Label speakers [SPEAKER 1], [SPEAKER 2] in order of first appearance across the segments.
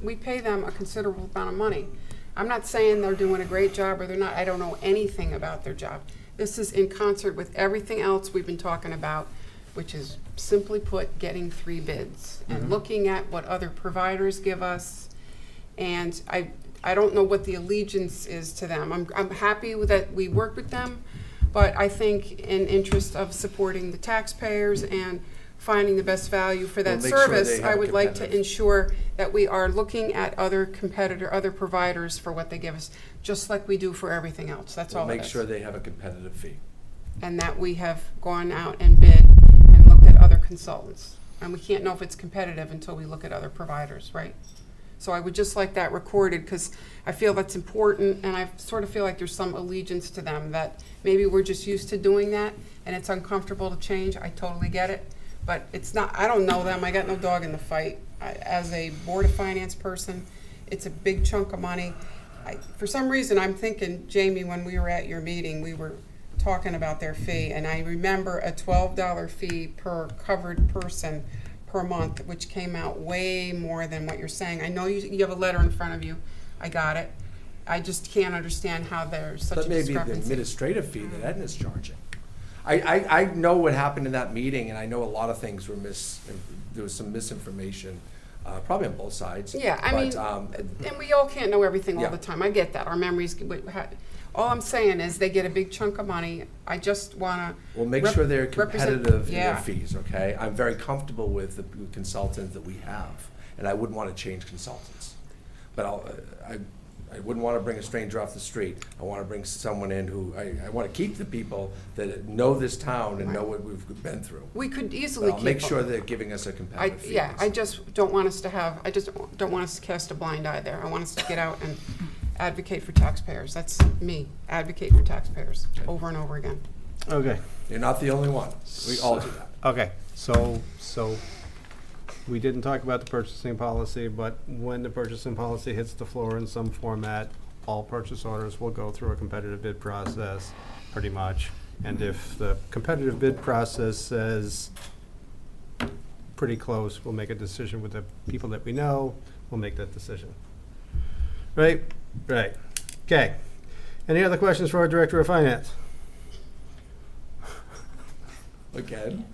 [SPEAKER 1] we pay them a considerable amount of money. I'm not saying they're doing a great job or they're not. I don't know anything about their job. This is in concert with everything else we've been talking about, which is simply put, getting 3 bids and looking at what other providers give us. And I don't know what the allegiance is to them. I'm happy with that we work with them, but I think in interest of supporting the taxpayers and finding the best value for that service, I would like to ensure that we are looking at other providers for what they give us, just like we do for everything else. That's all it is.
[SPEAKER 2] Make sure they have a competitive fee.
[SPEAKER 1] And that we have gone out and bid and looked at other consultants. And we can't know if it's competitive until we look at other providers, right? So I would just like that recorded, because I feel that's important, and I sort of feel like there's some allegiance to them, that maybe we're just used to doing that and it's uncomfortable to change. I totally get it. But it's not, I don't know them, I got no dog in the fight. As a Board of Finance person, it's a big chunk of money. For some reason, I'm thinking, Jamie, when we were at your meeting, we were talking about their fee, and I remember a $12 fee per covered person per month, which came out way more than what you're saying. I know you have a letter in front of you, I got it. I just can't understand how there's such a discrepancy.
[SPEAKER 2] That may be the administrative fee that Edna's charging. I know what happened in that meeting, and I know a lot of things were there was some misinformation, probably on both sides.
[SPEAKER 1] Yeah, I mean, and we all can't know everything all the time. I get that. Our memories, all I'm saying is they get a big chunk of money. I just want to
[SPEAKER 2] Well, make sure they're competitive in their fees, okay? I'm very comfortable with the consultant that we have, and I wouldn't want to change consultants. But I wouldn't want to bring a stranger off the street. I want to bring someone in who, I want to keep the people that know this town and know what we've been through.
[SPEAKER 1] We could easily
[SPEAKER 2] keep make sure they're giving us a competitive fee.
[SPEAKER 1] Yeah, I just don't want us to cast a blind eye there. I want us to get out and advocate for taxpayers. That's me, advocate for taxpayers, over and over again.
[SPEAKER 3] Okay.
[SPEAKER 2] You're not the only one. We all do that.
[SPEAKER 3] Okay, so we didn't talk about the purchasing policy, but when the purchasing policy hits the floor in some format, all purchase orders will go through a competitive bid process, pretty much. And if the competitive bid process says pretty close, we'll make a decision with the people that we know, we'll make that decision. Right? Right. Okay. Any other questions for our Director of Finance?
[SPEAKER 2] Again?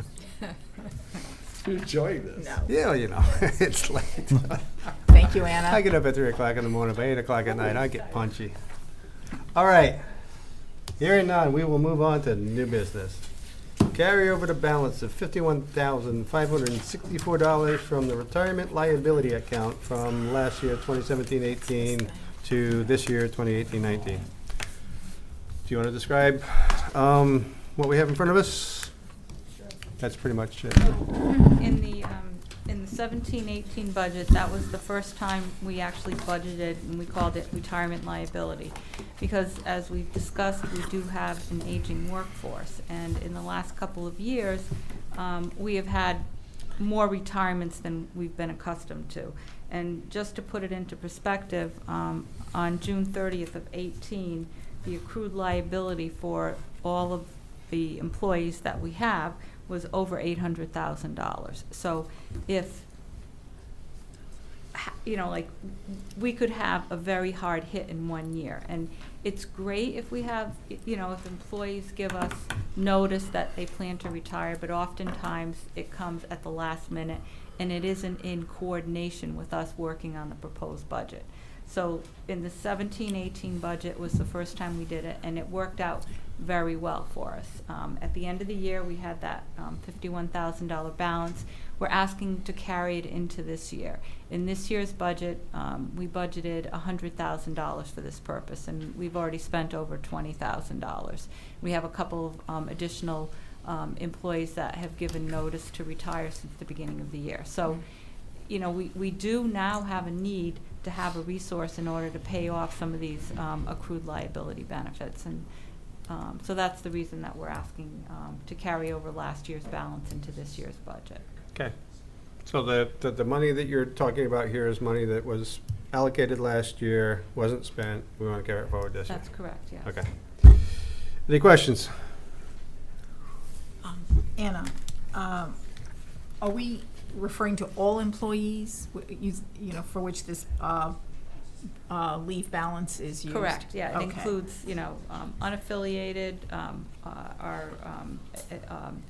[SPEAKER 2] You're enjoying this.
[SPEAKER 4] No.
[SPEAKER 3] Yeah, you know, it's late.
[SPEAKER 4] Thank you, Anna.
[SPEAKER 3] I get up at 3 o'clock in the morning, by 8 o'clock at night, I get punchy. All right. Hearing none, we will move on to new business. Carry over the balance of $51,564 from the retirement liability account from last year, 2017-18, to this year, 2018-19. Do you want to describe what we have in front of us? That's pretty much it.
[SPEAKER 5] In the 17-18 budget, that was the first time we actually budgeted, and we called it retirement liability. Because as we've discussed, we do have an aging workforce, and in the last couple of years, we have had more retirements than we've been accustomed to. And just to put it into perspective, on June 30th of 18, the accrued liability for all of the employees that we have was over $800,000. So if, you know, like, we could have a very hard hit in 1 year. And it's great if we have, you know, if employees give us notice that they plan to retire, but oftentimes it comes at the last minute, and it isn't in coordination with us working on the proposed budget. So in the 17-18 budget was the first time we did it, and it worked out very well for us. At the end of the year, we had that $51,000 balance. We're asking to carry it into this year. In this year's budget, we budgeted $100,000 for this purpose, and we've already spent over $20,000. We have a couple of additional employees that have given notice to retire since the beginning of the year. So, you know, we do now have a need to have a resource in order to pay off some of these accrued liability benefits. And so that's the reason that we're asking to carry over last year's balance into this year's budget.
[SPEAKER 3] Okay. So the money that you're talking about here is money that was allocated last year, wasn't spent. We want to carry it forward this year.
[SPEAKER 5] That's correct, yes.
[SPEAKER 3] Okay. Any questions?
[SPEAKER 4] Anna, are we referring to all employees, for which this leave balance is used?
[SPEAKER 5] Correct, yeah, it
[SPEAKER 4] Okay.
[SPEAKER 5] includes, unaffiliated, our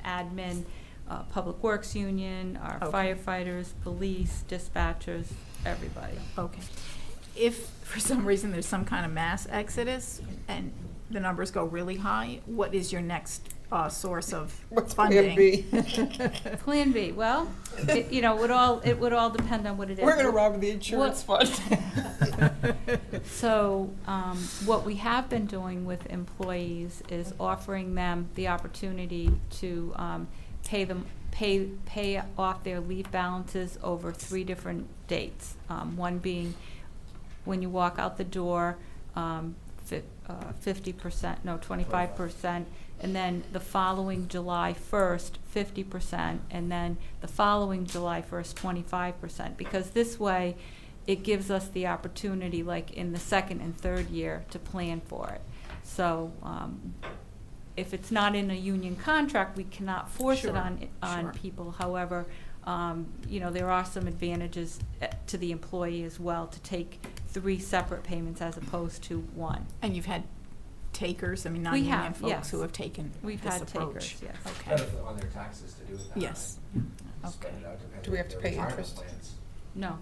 [SPEAKER 5] admin, Public Works Union, our
[SPEAKER 4] Okay.
[SPEAKER 5] firefighters, police, dispatchers, everybody.
[SPEAKER 4] Okay. If for some reason there's some kind of mass exodus and the numbers go really high, what is your next source of
[SPEAKER 1] What's
[SPEAKER 4] funding?
[SPEAKER 1] Plan B?
[SPEAKER 5] Plan B, well, it would all depend on what it is.
[SPEAKER 1] We're gonna rob the insurance fund.
[SPEAKER 5] So, what we have been doing with employees is offering them the opportunity to, pay off their leave balances over 3 different dates. One being when you walk out the door, 25%, and then the following July 1st, 50%, and then the following July 1st, 25%. Because this way, it gives us the opportunity, like in the second and third year, to plan for it. So, if it's not in a union contract, we cannot force it
[SPEAKER 4] Sure,
[SPEAKER 5] on
[SPEAKER 4] sure.
[SPEAKER 5] people. However, there are some advantages to the employee as well to take 3 separate payments as opposed to 1.
[SPEAKER 4] And you've had takers,
[SPEAKER 5] We
[SPEAKER 4] non-union
[SPEAKER 5] have,
[SPEAKER 4] folks
[SPEAKER 5] yes.
[SPEAKER 4] who have taken
[SPEAKER 5] We've
[SPEAKER 4] this
[SPEAKER 5] had
[SPEAKER 4] approach?
[SPEAKER 5] takers, yes.
[SPEAKER 4] Okay.
[SPEAKER 2] Benefit on their taxes to do it that way.
[SPEAKER 4] Yes.
[SPEAKER 2] Spread it out depending
[SPEAKER 1] Do we have
[SPEAKER 2] on
[SPEAKER 1] to
[SPEAKER 2] their
[SPEAKER 1] pay
[SPEAKER 2] retirement
[SPEAKER 1] interest?
[SPEAKER 2] plans.
[SPEAKER 5] No.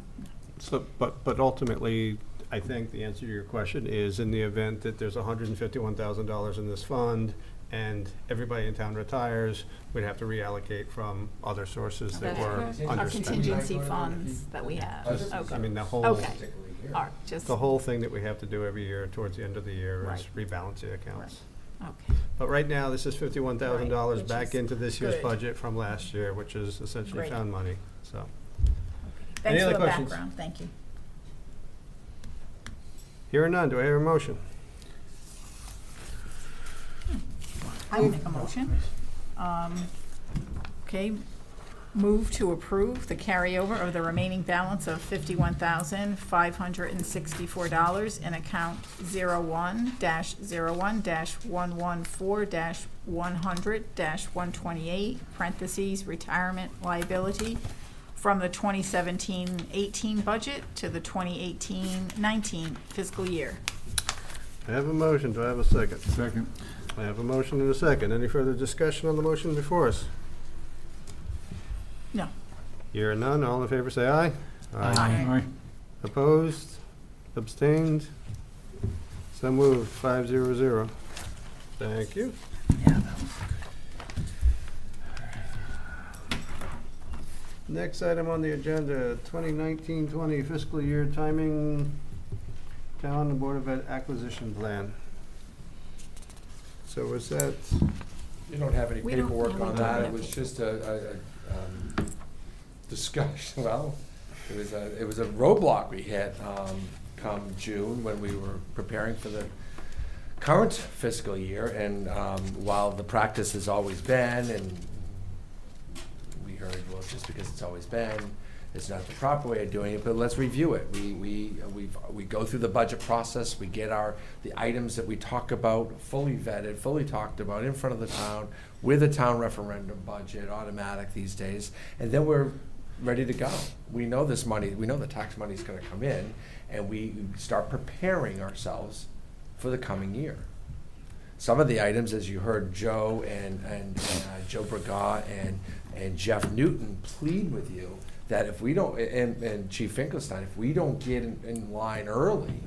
[SPEAKER 3] So, but ultimately, I think the answer to your question is in the event that there's $151,000 in this fund and everybody in town retires, we'd have to reallocate from other sources that
[SPEAKER 5] That's
[SPEAKER 3] were
[SPEAKER 5] correct.
[SPEAKER 4] Our
[SPEAKER 3] underspent.
[SPEAKER 4] contingency funds that we have.
[SPEAKER 2] Budget.
[SPEAKER 4] Okay.
[SPEAKER 3] I mean, the whole,
[SPEAKER 4] Okay.
[SPEAKER 2] Particularly here.
[SPEAKER 4] All right, just,
[SPEAKER 3] the whole thing that we have to do every year towards the end of the year is
[SPEAKER 4] Right.
[SPEAKER 3] rebalance the accounts.
[SPEAKER 4] okay.
[SPEAKER 3] But right now, this is $51,000
[SPEAKER 4] Right,
[SPEAKER 3] back
[SPEAKER 4] which is
[SPEAKER 3] into this year's
[SPEAKER 4] good.
[SPEAKER 3] budget from last year, which is essentially
[SPEAKER 4] Great.
[SPEAKER 3] found money, so.
[SPEAKER 4] Thanks for
[SPEAKER 3] other
[SPEAKER 4] the
[SPEAKER 3] questions?
[SPEAKER 4] background, thank you.
[SPEAKER 3] Here or none, do I hear a motion?
[SPEAKER 4] I will make a motion. Okay, move to approve the carryover of the remaining balance of $51,564 in account 01-01-114-100-128, parentheses, retirement liability, from the 2017-18 budget to the 2018-19 fiscal year.
[SPEAKER 3] I have a motion, do I have a second?
[SPEAKER 6] Second.
[SPEAKER 3] I have a motion and a second. Any further discussion on the motion before us?
[SPEAKER 4] No.
[SPEAKER 3] Here or none, all in favor say aye.
[SPEAKER 6] Aye.
[SPEAKER 3] Opposed? Abstained? So moved, 500. Thank you. Next item on the agenda, 2019-20 fiscal year timing, town and Board of Ed acquisition plan. So was that,
[SPEAKER 2] You don't have any
[SPEAKER 4] We don't-
[SPEAKER 2] paperwork
[SPEAKER 4] yeah, we
[SPEAKER 2] on
[SPEAKER 4] don't
[SPEAKER 2] that, it
[SPEAKER 4] have
[SPEAKER 2] was just a discussion, well, it was a roadblock we hit, come June, when we were preparing for the current fiscal year, and, while the practice has always been, and we heard, well, just because it's always been, it's not the proper way of doing it, but let's review it. We go through the budget process, we get the items that we talk about fully vetted, fully talked about in front of the town, with a town referendum budget, automatic these days, and then we're ready to go. We know this money, we know the tax money's gonna come in, and we start preparing ourselves for the coming year. Some of the items, as you heard Joe and Joe Braga and Jeff Newton plead with you, that if we don't, and Chief Finkelstein, if we don't get in line early,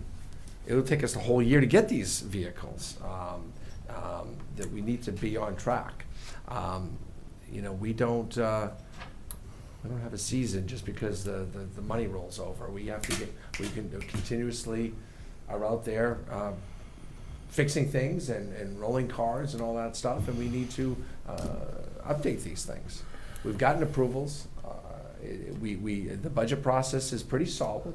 [SPEAKER 2] it'll take us the whole year to get these vehicles, that we need to be on track. We don't have a season just because the money rolls over. We can continuously are out there, fixing things and rolling cars and all that stuff, and we need to update these things. We've gotten approvals. The budget process is pretty solid.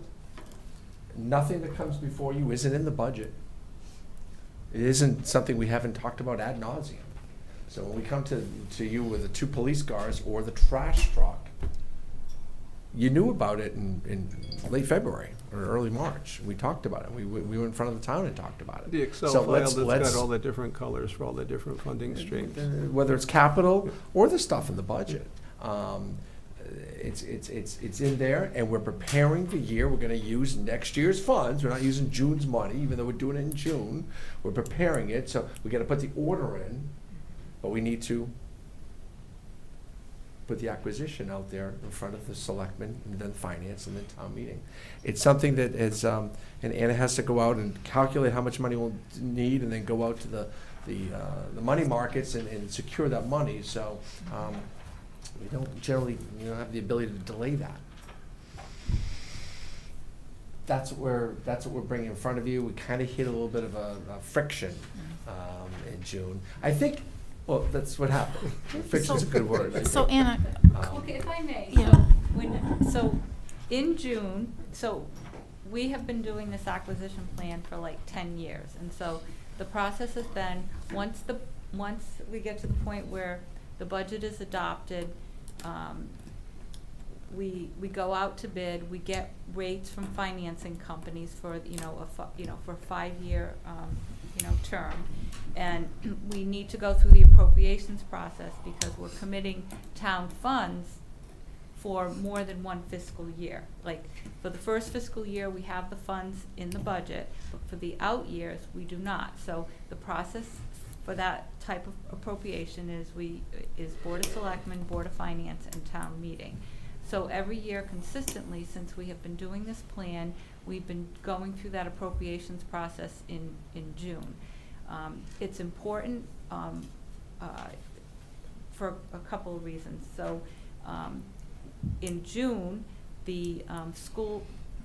[SPEAKER 2] Nothing that comes before you isn't in the budget. It isn't something we haven't talked about ad nauseum. So when we come to you with the 2 police cars or the trash truck, you knew about it in late February or early March. We talked about it. We went in front of the town and talked about it.
[SPEAKER 3] the Excel
[SPEAKER 2] So
[SPEAKER 3] file
[SPEAKER 2] let's-
[SPEAKER 3] that's got all the different colors for all the different funding streams?
[SPEAKER 2] Whether it's capital or the stuff in the budget. it's in there, and we're preparing the year. We're gonna use next year's funds. We're not using June's money, even though we're doing it in June. We're preparing it, so we gotta put the order in, but we need to put the acquisition out there in front of the selectmen, and then finance, and then town meeting. It's something that is, and Anna has to go out and calculate how much money we'll need, and then go out to the money markets and secure that money, so, we don't generally, have the ability to delay that. That's what we're bringing in front of you. We kind of hit a little bit of a friction, in June. I think, well, that's what happened. Friction's a good word. I
[SPEAKER 4] So
[SPEAKER 2] think.
[SPEAKER 4] Anna,
[SPEAKER 5] Okay, if I may,
[SPEAKER 4] Yeah.
[SPEAKER 5] so in June, so we have been doing this acquisition plan for like 10 years. And so the process has been, once we get to the point where the budget is adopted, we go out to bid, we get rates from financing companies for, for a 5-year, term. And we need to go through the appropriations process because we're committing town funds for more than one fiscal year. Like, for the first fiscal year, we have the funds in the budget, but for the out years, we do not. So the process for that type of appropriation is Board of Selectmen, Board of Finance, and town meeting. So every year consistently, since we have been doing this plan, we've been going through that appropriations process in June. It's important for a couple of reasons. So in June, the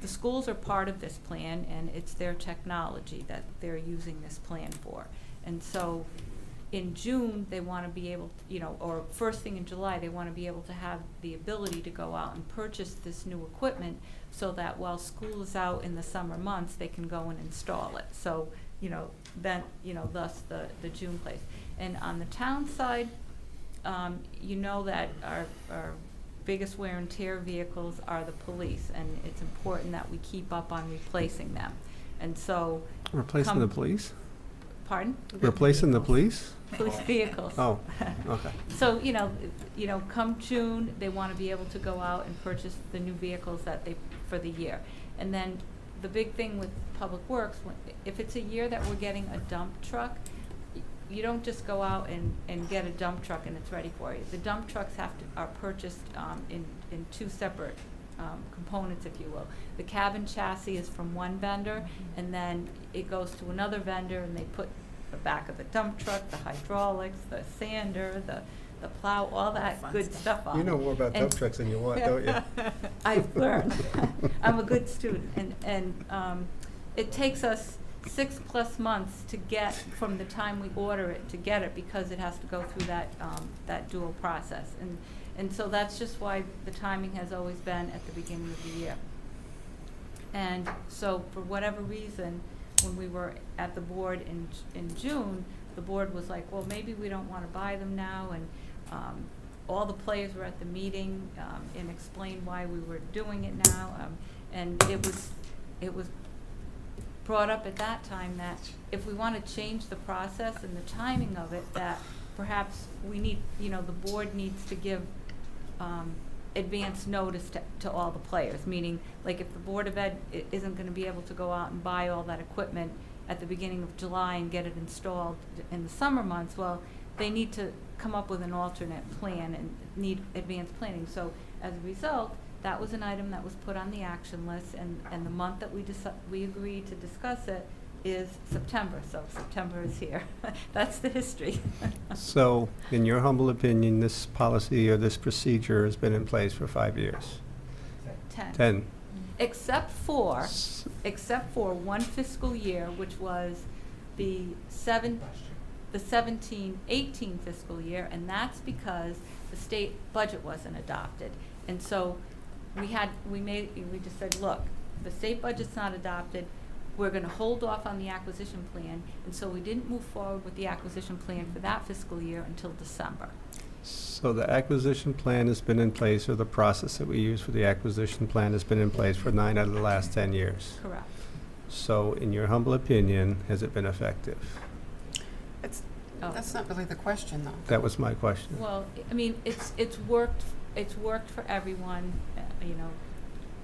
[SPEAKER 5] schools are part of this plan, and it's their technology that they're using this plan for. And so in June, they want to be able to, or first thing in July, they want to be able to have the ability to go out and purchase this new equipment so that while school is out in the summer months, they can go and install it. So, then, thus the June place. And on the town side, that our biggest wear and tear vehicles are the police, and it's important that we keep up on replacing them. And so.
[SPEAKER 3] Replacing the police?
[SPEAKER 5] Pardon?
[SPEAKER 3] Replacing the police?
[SPEAKER 5] Police vehicles.
[SPEAKER 3] Oh, okay.
[SPEAKER 5] So, come June, they want to be able to go out and purchase the new vehicles for the year. And then the big thing with Public Works, if it's a year that we're getting a dump truck, you don't just go out and get a dump truck and it's ready for you. The dump trucks are purchased in two separate components, if you will. The cabin chassis is from one vendor, and then it goes to another vendor, and they put the back of the dump truck, the hydraulics, the sander, the plow, all that
[SPEAKER 4] Fun
[SPEAKER 5] good stuff on
[SPEAKER 3] You
[SPEAKER 5] it.
[SPEAKER 3] know more about dump
[SPEAKER 5] And-
[SPEAKER 3] trucks than you want, don't you?
[SPEAKER 5] I've learned. I'm a good student, and it takes us 6+ months to get from the time we order it to get it, because it has to go through that dual process. And so that's just why the timing has always been at the beginning of the year. And so for whatever reason, when we were at the board in June, the board was like, well, maybe we don't want to buy them now, and all the players were at the meeting and explained why we were doing it now, and it was brought up at that time that if we want to change the process and the timing of it, that perhaps we need, the board needs to give advance notice to all the players, meaning, like, if the Board of Ed isn't going to be able to go out and buy all that equipment at the beginning of July and get it installed in the summer months, well, they need to come up with an alternate plan and need advanced planning. So as a result, that was an item that was put on the action list, and the month that we agreed to discuss it is September, so September is here. That's the history.
[SPEAKER 3] So, in your humble opinion, this policy or this procedure has been in place for 5 years? 10.
[SPEAKER 5] Except for one fiscal year, which was the 17-18 fiscal year, and that's because the state budget wasn't adopted. And so we just said, look, the state budget's not adopted, we're gonna hold off on the acquisition plan, and so we didn't move forward with the acquisition plan for that fiscal year until December.
[SPEAKER 3] So the acquisition plan has been in place, or the process that we use for the acquisition plan has been in place for 9 out of the last 10 years.
[SPEAKER 5] Correct.
[SPEAKER 3] So, in your humble opinion, has it been effective?
[SPEAKER 1] That's not really the question, though.
[SPEAKER 3] That was my question.
[SPEAKER 5] Well, I mean, it's worked it's worked for everyone,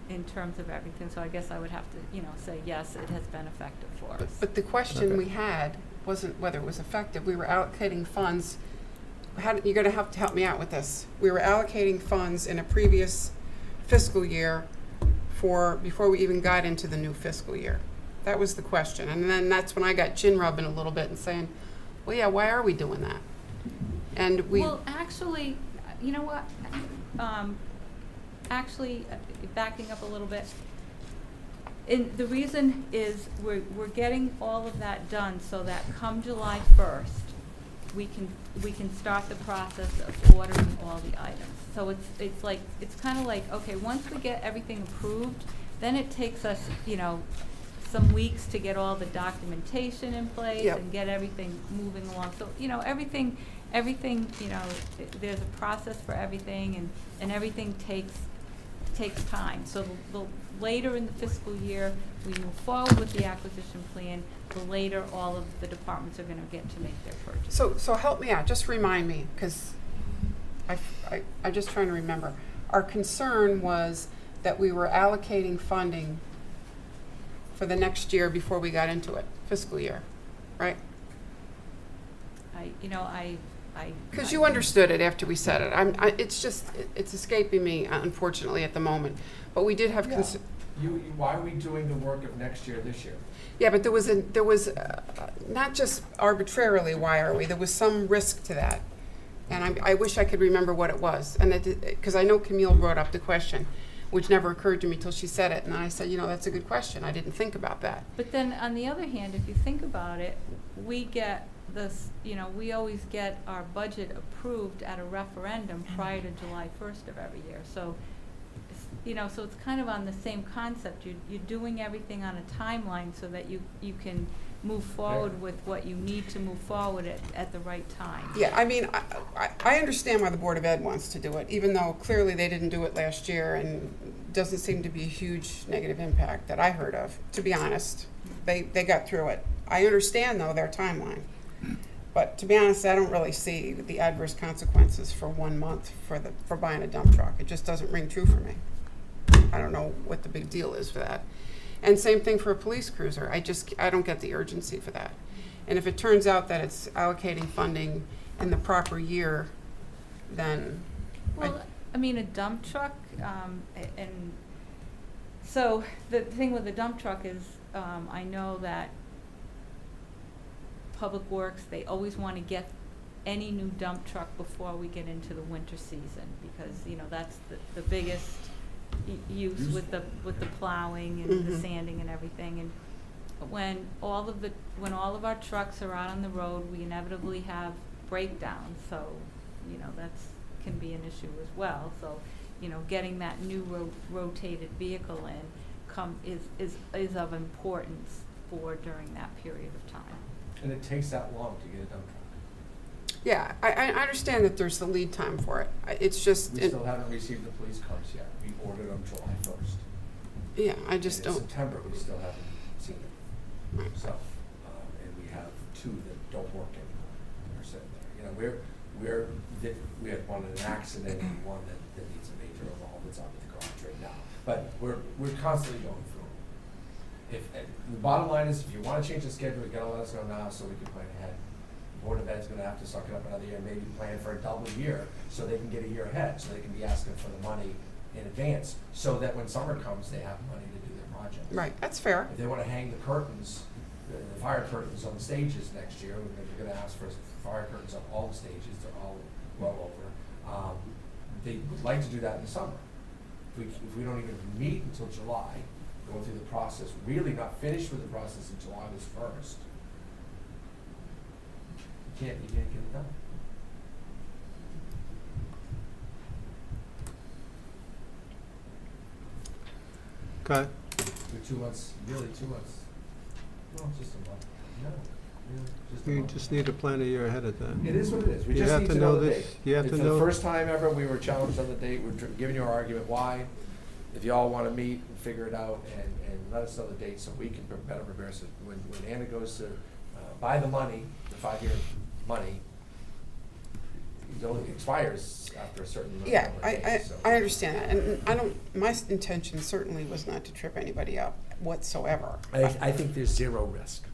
[SPEAKER 5] in terms of everything, so I guess I would have to, say, yes, it has been effective for us.
[SPEAKER 1] But the question
[SPEAKER 3] Okay.
[SPEAKER 1] we had wasn't whether it was effective. We were allocating funds. You're going to have to help me out with this. We were allocating funds in a previous fiscal year before we even got into the new fiscal year. That was the question. And then that's when I got chin rubbing a little bit and saying, well, yeah, why are we doing that? And
[SPEAKER 5] Well, actually, you know what? Backing up a little bit, the reason is we're getting all of that done so that come July 1st, we can start the process of ordering all the items. So it's kind of like, okay, once we get everything approved, then it takes us, some weeks to get all the documentation in place
[SPEAKER 1] Yep.
[SPEAKER 5] and get everything moving along. So, everything, there's a process for everything, and everything takes time. So the later in the fiscal year we move forward with the acquisition plan, the later all of the departments are going to get to make their purchase.
[SPEAKER 1] So help me out. Just remind me, because I'm just trying to remember. Our concern was that we were allocating funding for the next year before we got into it, fiscal year, right? Because you understood it after we said it. It's escaping me, unfortunately, at the moment. But we did have
[SPEAKER 2] Why are we doing the work of next year this year?
[SPEAKER 1] Yeah, but there was not just arbitrarily why are we? There was some risk to that, and I wish I could remember what it was. And because I know Camille brought up the question, which never occurred to me till she said it, and I said, that's a good question. I didn't think about that.
[SPEAKER 5] But then on the other hand, if you think about it, we get this, we always get our budget approved at a referendum prior to July 1st of every year. So, so it's kind of on the same concept. You're doing everything on a timeline so that you can move forward with what you need to move forward at the right time.
[SPEAKER 1] Yeah, I mean, I understand why the Board of Ed wants to do it, even though clearly they didn't do it last year and doesn't seem to be a huge negative impact that I heard of, to be honest. They got through it. I understand, though, their timeline. But to be honest, I don't really see the adverse consequences for 1 month for buying a dump truck. It just doesn't ring true for me. I don't know what the big deal is for that. And same thing for a police cruiser. I don't get the urgency for that. And if it turns out that it's allocating funding in the proper year, then
[SPEAKER 5] Well, a dump truck, and so the thing with the dump truck is, I know that Public Works, they always want to get any new dump truck before we get into the winter season, because, that's the biggest use with the plowing and the sanding and everything. And when all of our trucks are out on the road, we inevitably have breakdowns, so that's can be an issue as well. So getting that new rotated vehicle in is of importance for during that period of time.
[SPEAKER 2] And it takes that long to get a dump truck.
[SPEAKER 1] yeah, I understand that there's the lead time for it. It's just,
[SPEAKER 2] We still haven't received the police cars yet. We ordered them July 1st.
[SPEAKER 1] yeah, I just
[SPEAKER 2] And in
[SPEAKER 1] don't.
[SPEAKER 2] September, we still haven't seen them.
[SPEAKER 1] Right.
[SPEAKER 2] So, and we have 2 that don't work anymore. They're sitting there. We had one in an accident and one that needs a major overhaul that's out of the garage right now. But we're constantly going through them. The bottom line is, if you want to change the schedule, you gotta let us know now so we can plan ahead. Board of Ed's gonna have to suck it up another year, maybe plan for a double year, so they can get a year ahead, so they can be asking for the money in advance, so that when summer comes, they have money to do their projects.
[SPEAKER 1] Right, that's fair.
[SPEAKER 2] If they wanna hang the curtains, the fire curtains on the stages next year, they're gonna ask for fire curtains on all the stages, they're all well over. They would like to do that in the summer. If we don't even meet until July, going through the process, really not finished with the process until August 1st, you can't get it done.
[SPEAKER 3] Okay.
[SPEAKER 2] For 2 months, really 2 months. No, just a month. No, really, just a
[SPEAKER 3] You
[SPEAKER 2] month.
[SPEAKER 3] just need to plan a year ahead of time.
[SPEAKER 2] It is what it is. We
[SPEAKER 3] You
[SPEAKER 2] just
[SPEAKER 3] have
[SPEAKER 2] need
[SPEAKER 3] to
[SPEAKER 2] to
[SPEAKER 3] know
[SPEAKER 2] know the
[SPEAKER 3] this.
[SPEAKER 2] date.
[SPEAKER 3] You have
[SPEAKER 2] It's
[SPEAKER 3] to
[SPEAKER 2] the
[SPEAKER 3] know-
[SPEAKER 2] first time ever we were challenged on the date. We're giving you our argument why. If y'all want to meet and figure it out and let us know the date so we can better prepare. So when Anna goes to buy the money, the 5-year money, it only expires after a certain number
[SPEAKER 1] Yeah,
[SPEAKER 2] of
[SPEAKER 1] I
[SPEAKER 2] days, so.
[SPEAKER 1] understand that, and I don't, my intention certainly was not to trip anybody up whatsoever.
[SPEAKER 2] I think there's zero risk.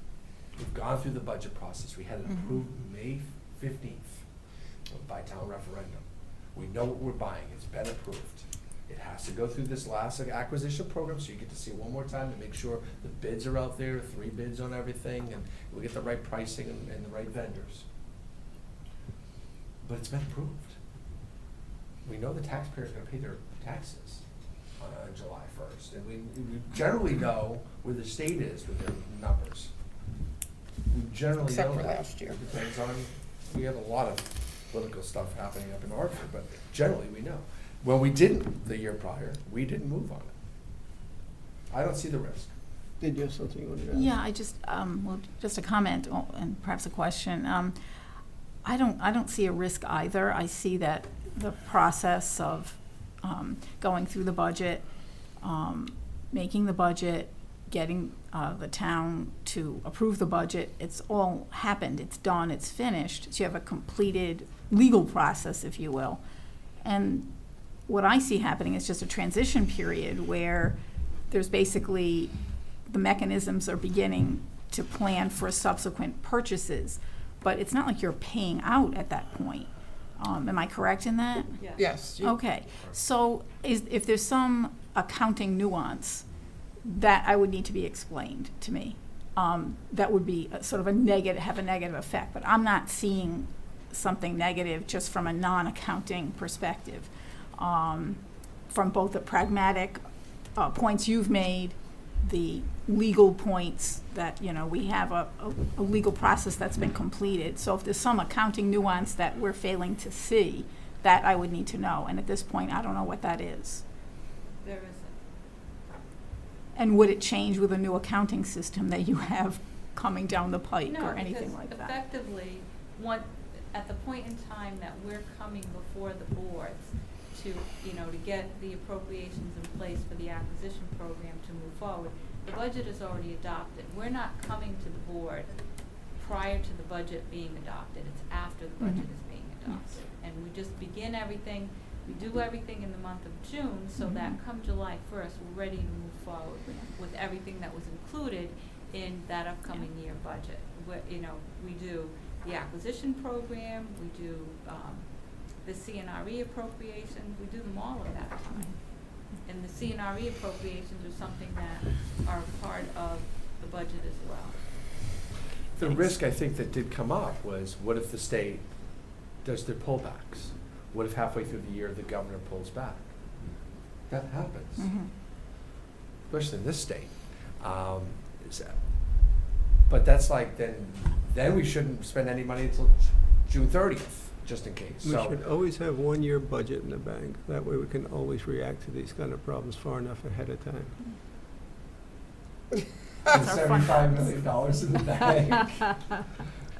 [SPEAKER 2] We've gone through the budget process. We had it
[SPEAKER 1] Mm-hmm.
[SPEAKER 2] approved May 15th by town referendum. We know what we're buying. It's been approved. It has to go through this last acquisition program, so you get to see it one more time to make sure the bids are out there, 3 bids on everything, and we get the right pricing and the right vendors. But it's been approved. We know the taxpayer's gonna pay their taxes on July 1st, and we generally know where the state is with their numbers. We generally know
[SPEAKER 1] Except for
[SPEAKER 2] that.
[SPEAKER 1] last year.
[SPEAKER 2] It depends on, we have a lot of political stuff happening up in Hartford, but generally we know. When we didn't the year prior, we didn't move on it. I don't see the risk.
[SPEAKER 3] Did you have something you wanted to add?
[SPEAKER 4] Yeah, I just, well, just a comment and perhaps a question. I don't see a risk either. I see that the process of going through the budget, making the budget, getting the town to approve the budget, it's all happened, it's done, it's finished. So you have a completed legal process, if you will. And what I see happening is just a transition period where there's basically, the mechanisms are beginning to plan for subsequent purchases. But it's not like you're paying out at that point. Am I correct in that?
[SPEAKER 1] Yes.
[SPEAKER 4] Okay, so if there's some accounting nuance, that I would need to be explained to me. That would be sort of have a negative effect, but I'm not seeing something negative just from a non-accounting perspective. From both the pragmatic points you've made, the legal points that, we have a legal process that's been completed. So if there's some accounting nuance that we're failing to see, that I would need to know. And at this point, I don't know what that is.
[SPEAKER 5] There isn't.
[SPEAKER 4] And would it change with a new accounting system that you have coming down the pike
[SPEAKER 5] No,
[SPEAKER 4] or anything
[SPEAKER 5] because
[SPEAKER 4] like that?
[SPEAKER 5] effectively, at the point in time that we're coming before the boards to get the appropriations in place for the acquisition program to move forward, the budget is already adopted. We're not coming to the board prior to the budget being adopted. It's after the budget is being adopted. And we just begin everything, we do everything in the month of June so that come July 1st, we're ready to move forward with everything that was included in that upcoming year budget. We do the acquisition program, we do the CNRE appropriations, we do them all at that time. And the CNRE appropriations are something that are part of the budget as well.
[SPEAKER 2] The risk, I think, that did come up was, what if the state does their pullbacks? What if halfway through the year the governor pulls back? That happens, especially in this state. But that's like, then we shouldn't spend any money until June 30th, just in case.
[SPEAKER 6] We
[SPEAKER 2] So
[SPEAKER 6] should always have 1-year budget in the bank. That way we can always react to these kind of problems far enough ahead of time.
[SPEAKER 4] That's our fun
[SPEAKER 2] $75 million in the bank.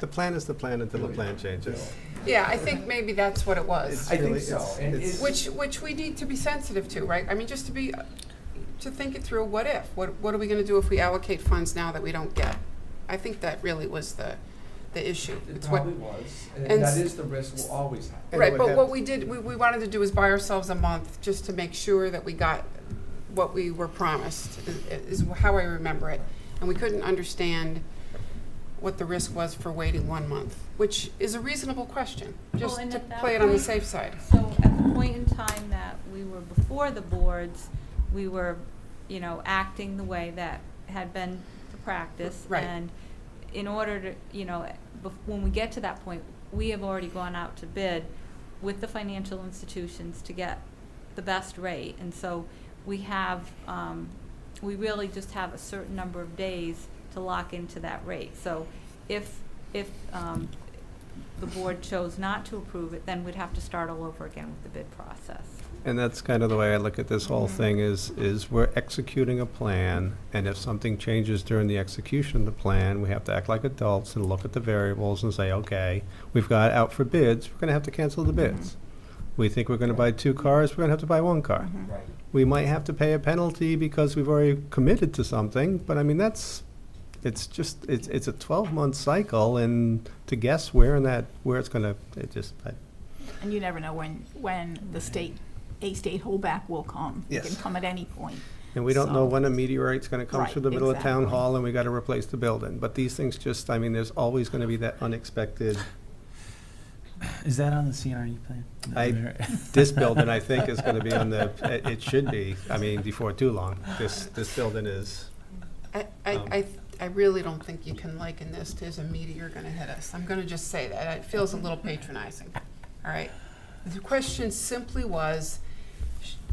[SPEAKER 3] The plan is the plan until the plan changes.
[SPEAKER 1] Yeah, I think maybe that's what it was.
[SPEAKER 2] I think
[SPEAKER 3] Really,
[SPEAKER 2] so.
[SPEAKER 3] it's-
[SPEAKER 2] And
[SPEAKER 3] it's-
[SPEAKER 1] Which we need to be sensitive to, right? I mean, just to think it through, what if? What are we gonna do if we allocate funds now that we don't get? I think that really was the issue.
[SPEAKER 2] It
[SPEAKER 1] It's what,
[SPEAKER 2] probably was, and
[SPEAKER 1] and
[SPEAKER 2] that
[SPEAKER 1] s-
[SPEAKER 2] is the risk we'll always have.
[SPEAKER 3] And
[SPEAKER 1] right,
[SPEAKER 3] what
[SPEAKER 1] but
[SPEAKER 3] hap-
[SPEAKER 1] what we did, we wanted to do was buy ourselves a month just to make sure that we got what we were promised, is how I remember it. And we couldn't understand what the risk was for waiting 1 month, which is a reasonable question, just
[SPEAKER 5] and
[SPEAKER 1] to
[SPEAKER 5] at that
[SPEAKER 1] play it on the
[SPEAKER 5] point-
[SPEAKER 1] safe side.
[SPEAKER 5] So at the point in time that we were before the boards, we were, acting the way that had been the practice.
[SPEAKER 1] Right.
[SPEAKER 5] And in order to, when we get to that point, we have already gone out to bid with the financial institutions to get the best rate. And so we have, we really just have a certain number of days to lock into that rate. So if the board chose not to approve it, then we'd have to start all over again with the bid process.
[SPEAKER 3] And that's kind of the way I look at this whole thing is we're executing a plan, and if something changes during the execution of the plan, we have to act like adults and look at the variables and say, okay, we've got out for bids, we're gonna have to cancel the bids. We think we're gonna buy 2 cars, we're gonna have to buy 1 car.
[SPEAKER 2] Right.
[SPEAKER 3] We might have to pay a penalty because we've already committed to something, but I mean, it's a 12-month cycle, and to guess where it's gonna,
[SPEAKER 4] And you never know when a state holdback will come. It can
[SPEAKER 3] Yes.
[SPEAKER 4] come at any point.
[SPEAKER 3] And we don't know
[SPEAKER 4] So-
[SPEAKER 3] when a meteorite's gonna come
[SPEAKER 4] Right,
[SPEAKER 3] through the middle of town
[SPEAKER 4] exactly.
[SPEAKER 3] hall and we gotta replace the building. But these things just, I mean, there's always gonna be that unexpected.
[SPEAKER 7] Is that on the CRE plan?
[SPEAKER 3] This building, I think, is gonna be on the, it should be, I mean, before too long. This building is,
[SPEAKER 1] I really don't think you can liken this to as a meteor gonna hit us. I'm gonna just say that. It feels a little patronizing, all right? The question simply was,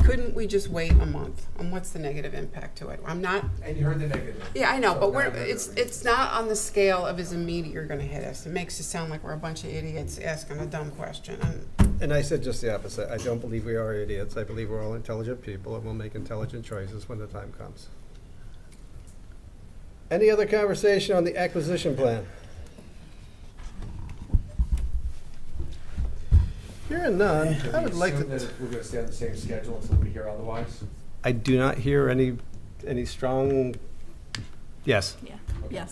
[SPEAKER 1] couldn't we just wait a month? And what's the negative impact to it? I'm not,
[SPEAKER 2] And you heard the negative.
[SPEAKER 1] yeah, I know,
[SPEAKER 2] So
[SPEAKER 1] but
[SPEAKER 2] now
[SPEAKER 1] we're,
[SPEAKER 2] you're
[SPEAKER 1] it's not on the scale of is a meteor gonna hit us. It makes it sound like we're a bunch of idiots asking a dumb question.
[SPEAKER 3] and I said just the opposite. I don't believe we are idiots. I believe we're all intelligent people and we'll make intelligent choices when the time comes. Any other conversation on the acquisition plan? Hearing none, I would like
[SPEAKER 2] Assume
[SPEAKER 3] to,
[SPEAKER 2] that we're gonna stay on the same schedule until we hear otherwise?
[SPEAKER 3] I do not hear any strong, yes.
[SPEAKER 4] Yeah, yes.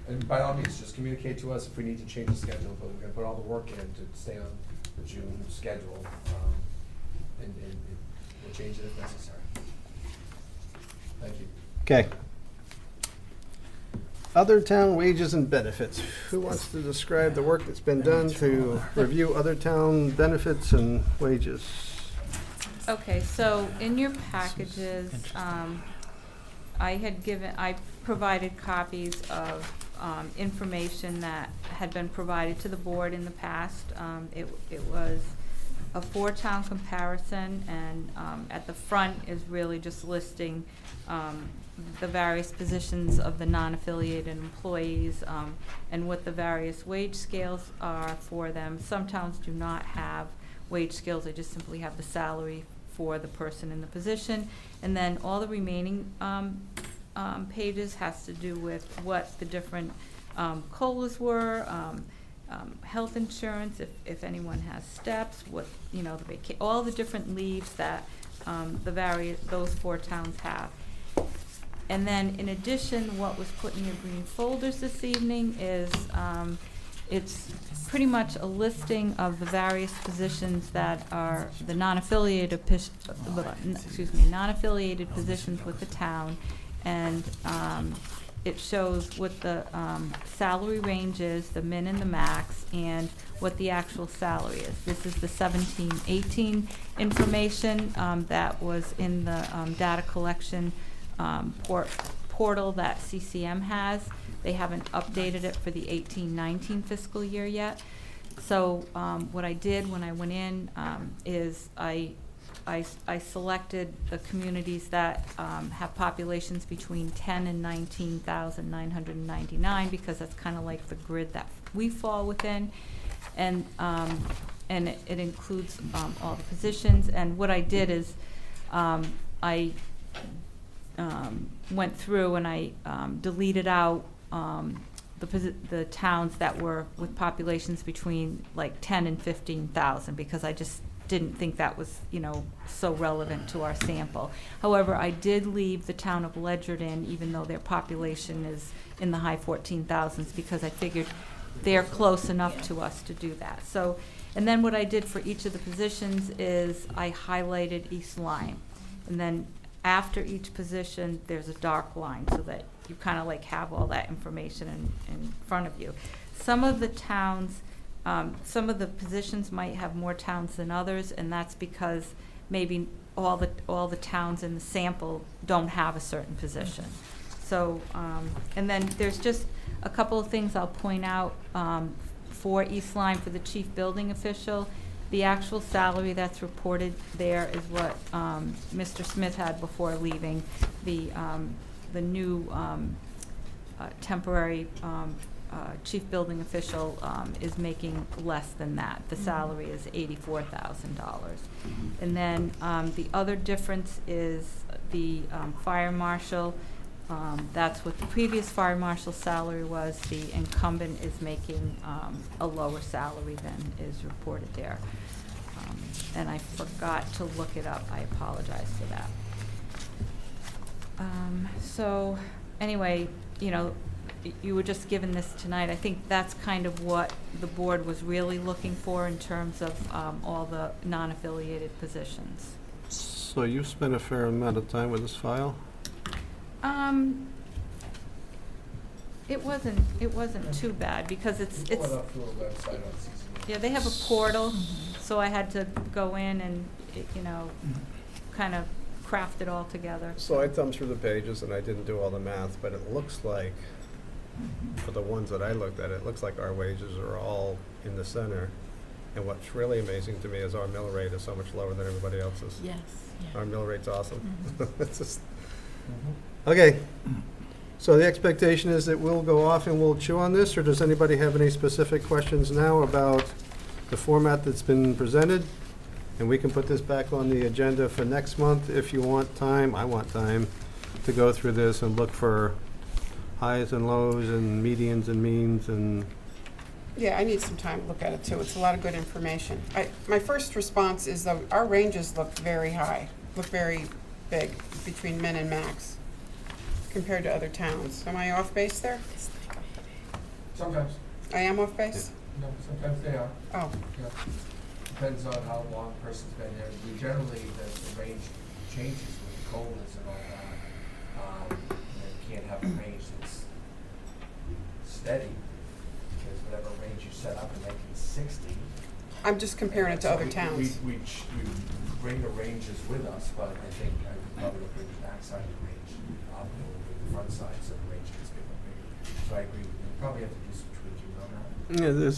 [SPEAKER 2] And by all means, just communicate to us if we need to change the schedule, but we're gonna put all the work in to stay on the June schedule, and we'll change it if necessary. Thank you.
[SPEAKER 3] Okay. Other town wages and benefits. Who wants to describe the work that's been done to review other town benefits and wages?
[SPEAKER 5] Okay, so in your packages, I provided copies of information that had been provided to the board in the past. It was a 4-town comparison, and at the front is really just listing the various positions of the non-affiliated employees, and what the various wage scales are for them. Some towns do not have wage scales, they just simply have the salary for the person in the position. And then all the remaining pages has to do with what the different COLAs were, health insurance, if anyone has steps, what, you know, all the different leaves that those 4 towns have. And then in addition, what was put in your green folders this evening is, it's pretty much a listing of the various positions that are the non-affiliated, non-affiliated positions with the town. And it shows what the salary range is, the min and the max, and what the actual salary is. This is the 17-18 information that was in the data collection portal that CCM has. They haven't updated it for the 18-19 fiscal year yet. So what I did when I went in is I selected the communities that have populations between 10 and 19,999 because that's kind of like the grid that we fall within, and it includes all the positions. And what I did is I went through and I deleted out the towns that were with populations between like 10 and 15,000 because I just didn't think that was, you know, so relevant to our sample. However, I did leave the town of Ledger in, even though their population is in the high 14,000s, because I figured they're close enough to us to do that. So, and then what I did for each of the positions is I highlighted East Lyme, and then after each position, there's a dark line so that you kind of like have all that information in front of you. Some of the towns, some of the positions might have more towns than others, and that's because maybe all the towns in the sample don't have a certain position. So, and then there's just a couple of things I'll point out for East Lyme for the chief building official. The actual salary that's reported there is what Mr. Smith had before leaving. The new temporary chief building official is making less than that. The salary is $84,000. And then the other difference is the fire marshal. That's what the previous fire marshal's salary was. The incumbent is making a lower salary than is reported there. And I forgot to look it up. I apologize for that. So anyway, you know, you were just given this tonight. I think that's kind of what the board was really looking for in terms of all the non-affiliated positions.
[SPEAKER 3] So you've spent a fair amount of time with this file?
[SPEAKER 5] It wasn't too bad because it's,
[SPEAKER 2] Pull it up through a website on CCD.
[SPEAKER 5] yeah, they have a portal, so I had to go in and, you know, kind of craft it all together.
[SPEAKER 3] So I thumbed through the pages and I didn't do all the math, but it looks like, for the ones that I looked at, it looks like our wages are all in the center. And what's really amazing to me is our mill rate is so much lower than everybody else's.
[SPEAKER 4] Yes,
[SPEAKER 3] Our mill rate's awesome. It's just,
[SPEAKER 2] Mm-hmm.
[SPEAKER 3] okay. So the expectation is that we'll go off and we'll chew on this, or does anybody have any specific questions now about the format that's been presented? And we can put this back on the agenda for next month if you want time. I want time to go through this and look for highs and lows and medians and means and,
[SPEAKER 1] Yeah, I need some time to look at it too. It's a lot of good information. My first response is that our ranges look very high, look very big between min and max compared to other towns. Am I off base there?
[SPEAKER 2] Sometimes,
[SPEAKER 1] I am off base?
[SPEAKER 2] no, sometimes they are.
[SPEAKER 1] Oh,
[SPEAKER 2] Yeah. Depends on how long a person's been there. We generally, the range changes with coldness and all that. You can't have a range that's steady, because whatever range you set up in 1960.
[SPEAKER 1] I'm just comparing it to
[SPEAKER 2] So
[SPEAKER 1] other towns.
[SPEAKER 2] We bring the ranges with us, but I think I would probably will bring the back side of the range up, and we'll bring the front side, so the range gets bigger and bigger. So I agree with you. Probably have to do some tweaking on that.
[SPEAKER 3] yeah, there's